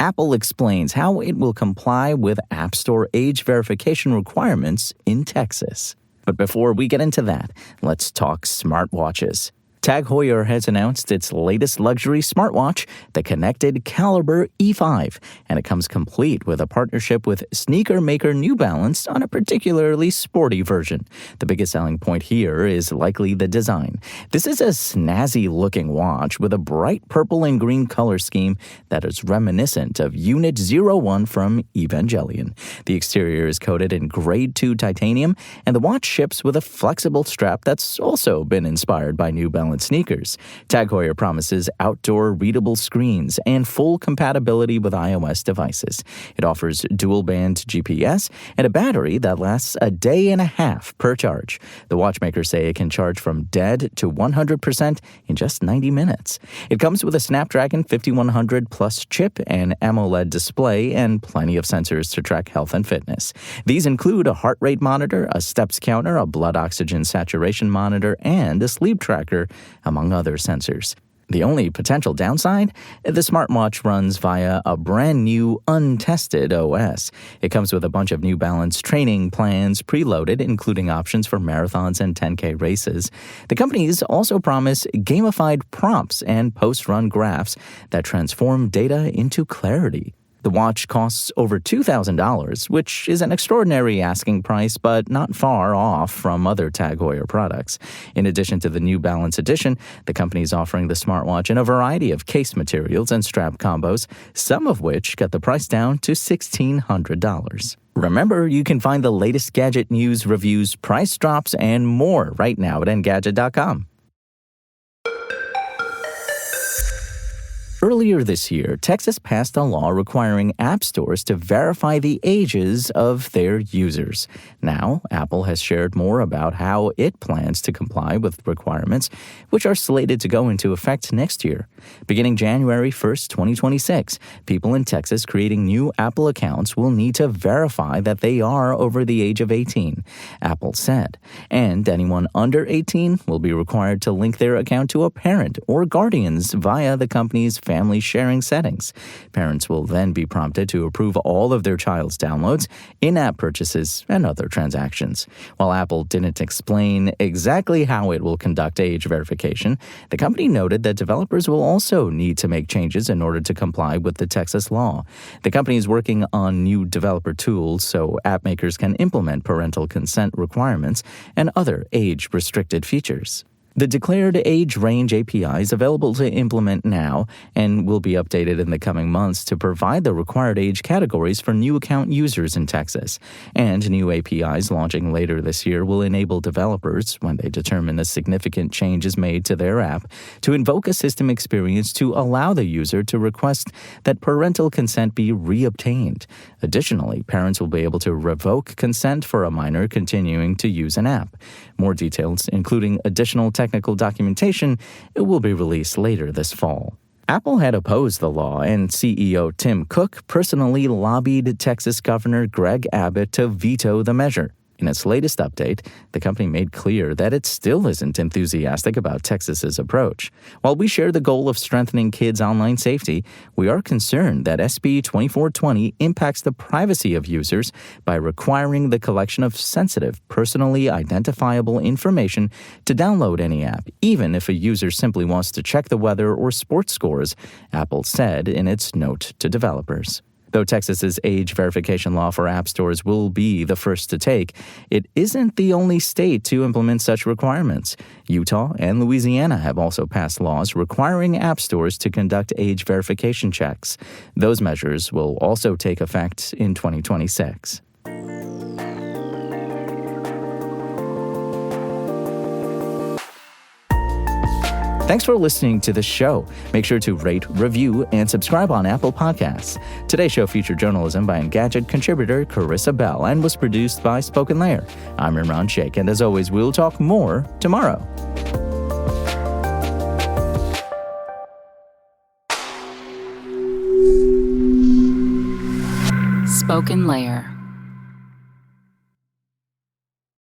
Apple explains how it will comply with App Store age verification requirements in Texas. But before we get into that, let's talk smartwatches. TAG Heuer has announced its latest luxury smartwatch, the connected Caliber E5, and it comes complete with a partnership with sneaker maker New Balance on a particularly sporty version. The biggest selling point here is likely the design. This is a snazzy-looking watch with a bright purple and green color scheme that is reminiscent of Unit 01 from Evangelion. The exterior is coated in Grade 2 titanium, and the watch ships with a flexible strap that's also been inspired by New Balance sneakers. TAG Heuer promises outdoor readable screens and full compatibility with iOS devices. It offers dual-band GPS and a battery that lasts a day and a half per charge. The watchmakers say it can charge from dead to 100% in just 90 minutes. It comes with a Snapdragon 5100 Plus chip and AMOLED display and plenty of sensors to track health and fitness. These include a heart rate monitor, a steps counter, a blood oxygen saturation monitor, and a sleep tracker, among other sensors. The only potential downside? The smartwatch runs via a brand new, untested OS. It comes with a bunch of New Balance training plans preloaded, including options for marathons and 10K races. The companies also promise gamified prompts and post-run graphs that transform data into clarity. The watch costs over $2,000, which is an extraordinary asking price, but not far off from other TAG Heuer products. In addition to the New Balance edition, the company is offering the smartwatch in a variety of case materials and strap combos, some of which cut the price down to $1,600. Remember, you can find the latest gadget news, reviews, price drops, and more right now at Engadget.com. Earlier this year, Texas passed a law requiring app stores to verify the ages of their users. Now, Apple has shared more about how it plans to comply with requirements, which are slated to go into effect next year. Beginning January 1st, 2026, people in Texas creating new Apple accounts will need to verify that they are over the age of 18, Apple said. And anyone under 18 will be required to link their account to a parent or guardians via the company's family sharing settings. Parents will then be prompted to approve all of their child's downloads, in-app purchases, and other transactions. While Apple didn't explain exactly how it will conduct age verification, the company noted that developers will also need to make changes in order to comply with the Texas law. The company is working on new developer tools so app makers can implement parental consent requirements and other age-restricted features. The declared age range API is available to implement now and will be updated in the coming months to provide the required age categories for new account users in Texas. And new APIs launching later this year will enable developers, when they determine a significant change is made to their app, to invoke a system experience to allow the user to request that parental consent be reobtained. Additionally, parents will be able to revoke consent for a minor continuing to use an app. More details, including additional technical documentation, will be released later this fall. Apple had opposed the law, and CEO Tim Cook personally lobbied Texas Governor Greg Abbott to veto the measure. In its latest update, the company made clear that it still isn't enthusiastic about Texas's approach. While we share the goal of strengthening kids' online safety, we are concerned that SB 2420 impacts the privacy of users by requiring the collection of sensitive, personally identifiable information to download any app, even if a user simply wants to check the weather or sports scores, Apple said in its note to developers. Though Texas's age verification law for app stores will be the first to take, it isn't the only state to implement such requirements. Utah and Louisiana have also passed laws requiring app stores to conduct age verification checks. Those measures will also take effect in 2026. Thanks for listening to this show. Make sure to rate, review, and subscribe on Apple Podcasts. Today's show featured journalism by Engadget contributor Carissa Bell and was produced by Spoken Layer. I'm Imran Sheikh, and as always, we'll talk more tomorrow. Spoken Layer.